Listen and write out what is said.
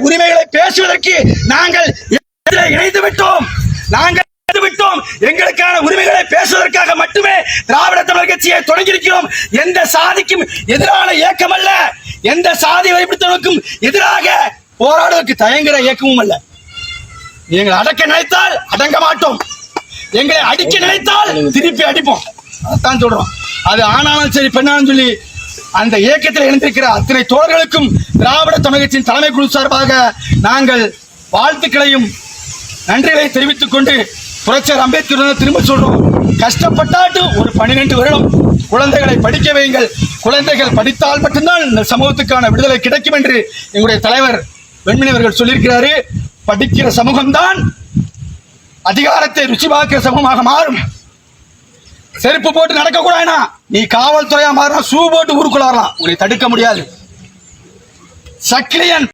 உரிமைகளை பேசுவதற்கு நாங்கள் இணைந்து விட்டோம். எங்களுக்கான உரிமைகளை பேசுவதற்காக மட்டுமே திராவிட தமிழர் கட்சியை தொடங்கியிருக்கிறோம். எந்த சாதிக்கும் எதிரான இயக்கம் அல்ல, எந்த சாதி வரைபடத்திற்கும் எதிராக போராடுவதற்கு தயங்குகிற இயக்கமும் அல்ல. எங்களை அடக்க நினைத்தால் அடங்க மாட்டோம், எங்களை அடிக்க நினைத்தால் திருப்பி அடிப்போம். அதான் சொல்றோம். அது ஆனாலும் சரி பெண்ணாலும் சொல்லி அந்த இயக்கத்தில் இணைந்திருக்கிற அத்தனை தோழர்களுக்கும் திராவிட தமிழர் கட்சியின் தலைமை குழு சார்பாக நாங்கள் வாழ்த்துக்களையும் நன்றிகளை தெரிவித்துக் கொண்டு புரட்சியாளர் அம்பேத்கர் திரும்ப சொல்றோம், கஷ்டப்பட்டாட்டு ஒரு 12 வருடம் குழந்தைகளை படிக்க வையுங்கள். குழந்தைகள் படித்தால் மட்டும்தான் இந்த சமூகத்துக்கான விடுதலை கிடைக்கும் என்று எங்களுடைய தலைவர் வெண்மணி அவர்கள் சொல்லியிருக்கிறாரு. படிக்கிற சமூகம்தான் அதிகாரத்தை ருச்சி பார்க்கிற சமூகமாக மாறும். செருப்பு போட்டு நடக்கக்கூடாதுனா நீ காவல்துறையா மாறினா ஷூ போட்டு ஊருக்குள்ள வரலாம், உன்னை தடுக்க முடியாது. சக்கிலியன்